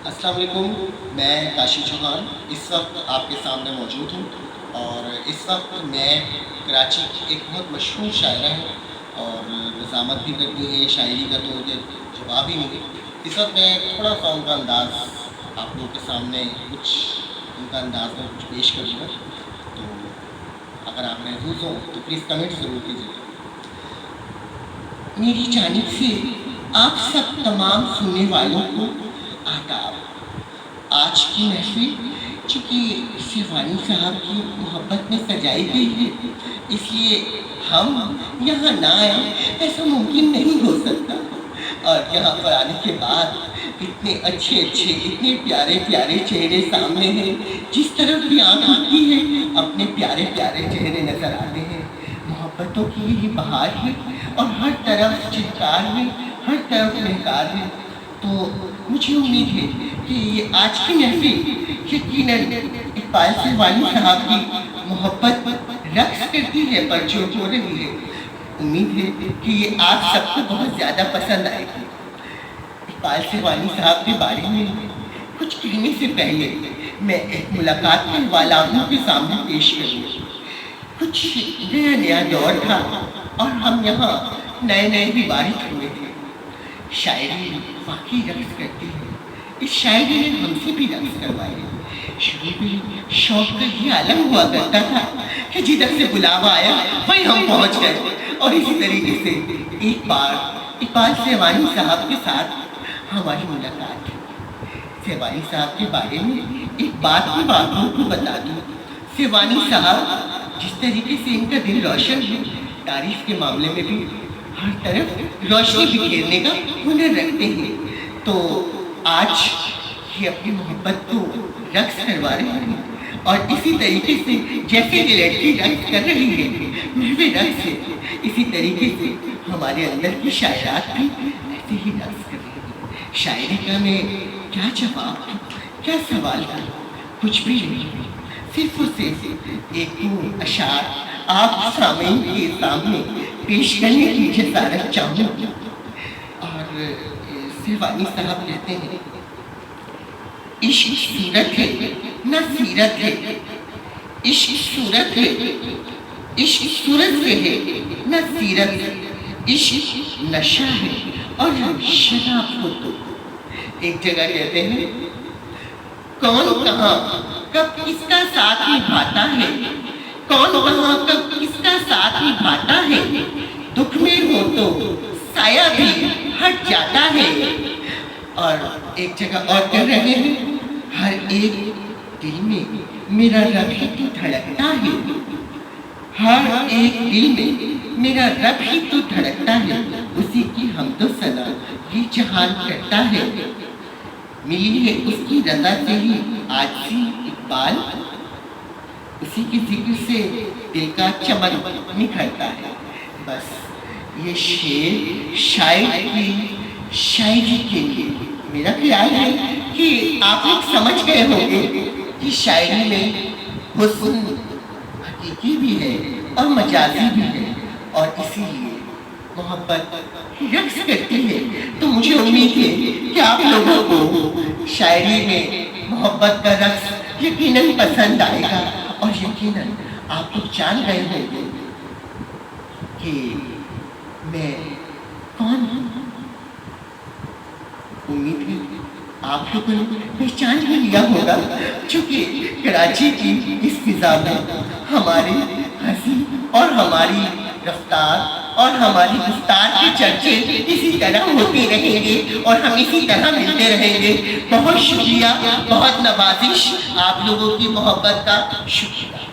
السلام علیکم، میں کاشی چوہان اس وقت آپ کے سامنے موجود ہوں اور اس وقت میں کراچی کی ایک بہت مشہور شاعرہ ہوں اور نظامت بھی کرتی ہیں شاعری کا، تو یہ جواب ہی نہیں۔ اس وقت میں تھوڑا سا ان کا انداز آپ لوگوں کے سامنے ان کا انداز میں کچھ پیش کروں گا، تو اگر آپ محفوظ ہوں تو پلیز کمنٹ ضرور کیجیے گا۔ میری جانب سے آپ سب تمام سننے والوں کو آداب۔ آج کی محفل چونکہ شیوانی صاحب کی محبت میں سجائی گئی ہے، اس لیے ہم یہاں نہ آئیں ایسا ممکن نہیں ہو سکتا، اور یہاں پر آنے کے بعد اتنے اچھے اتنے پیارے پیارے چہرے سامنے ہیں، جس طرف بھی آنکھ آتی ہے اپنے پیارے پیارے چہرے نظر آتے ہیں۔ محبتوں کی یہی بہار ہے اور ہر طرف چہکار ہے، ہر طرف مہکار ہے، تو مجھے امید ہے کہ یہ آج کی محفل یقیناً اقبال سیروانی صاحب کی محبت رقص کرتی ہے، پرچور ہو رہی ہے۔ امید ہے کہ یہ آپ سب کو بہت زیادہ پسند آئے گی۔ اقبال سیروانی صاحب کے بارے میں کچھ کہنے سے پہلے میں ایک ملاقات کے حوالہ آپ لوگوں کے سامنے پیش کروں۔ کچھ نیا دور تھا اور ہم یہاں نئے بھی بارش ہوئے تھے۔ شاعری واقعی رقص کرتی ہے، اس شاعری نے ہم سے بھی رقص کروائے۔ شروع میں شوق کا یہ عالم ہوا کرتا تھا کہ جدھر سے بلاوا آیا وہیں ہم پہنچ گئے، اور اسی طریقے سے ایک بار اقبال سیروانی صاحب کے ساتھ ہماری ملاقات ہوئی۔ سیروانی صاحب کے بارے میں ایک بات کی آپ کو بتا دوں، سیروانی صاحب جس طریقے سے ان کا دل روشن ہے، تعریف کے معاملے میں بھی ہر طرف روشنی بکھیرنے کا ہنر رکھتے ہیں، تو آج یہ اپنی محبت کو رقص کروا رہے ہیں، اور اسی طریقے سے جیسے یہ لڑکی رقص کر رہی ہے، محو رقص ہے، اسی طریقے سے ہمارے اندر کی شاعرات بھی ایسے ہی رقص کر رہی ہیں۔ شاعری کا میں کیا جواب دوں، کیا سوال کروں، کچھ بھی نہیں، صرف اور صرف ایک دو اشعار آپ سامعین کے سامنے پیش کرنے کی جسارت چاہوں گی۔ اور سیروانی صاحب کہتے ہیں، عشق صورت ہے نہ سیرت ہے، عشق صورت ہے، عشق صورت سے ہے نہ سیرت، عشق نشہ ہے اور شراب ہو تو۔ ایک جگہ کہتے ہیں، کون کہاں کب کس کا ساتھ نبھاتا ہے، کون کہاں کب کس کا ساتھ نبھاتا ہے، دکھ میں ہو تو سایہ بھی ہٹ جاتا ہے۔ اور ایک جگہ اور کہہ رہے ہیں، ہر ایک دل میں میرا رب ہی تو دھڑکتا ہے، ہر ایک دل میں میرا رب ہی تو دھڑکتا ہے، اسی کی حمد و ثنا یہ جہان کرتا ہے۔ ملی ہے اس کی رضا سے ہی آج سی اقبال، اسی کی ذکر سے دل کا چمن نکھرتا ہے۔ بس یہ شعر شاعر کی شاعری کے لیے، میرا خیال ہے کہ آپ لوگ سمجھ گئے ہوں گے کہ شاعری میں حسن حقیقی بھی ہے اور مجازی بھی ہے، اور اسی لیے محبت رقص کرتی ہے۔ تو مجھے امید ہے کہ آپ لوگوں کو شاعری میں محبت کا رقص یقیناً پسند آئے گا، اور یقیناً آپ لوگ جان گئے ہوں گے کہ میں کون ہوں۔ امید ہے آپ لوگوں نے پہچان بھی لیا ہوگا، چونکہ کراچی کی اس فضا میں ہماری ہنسی اور ہماری رفتار اور ہماری گفتار کے چرچے اسی طرح ہوتے رہیں گے، اور ہم اسی طرح ملتے رہیں گے۔ بہت شکریہ، بہت نوازش، آپ لوگوں کی محبت کا شکریہ۔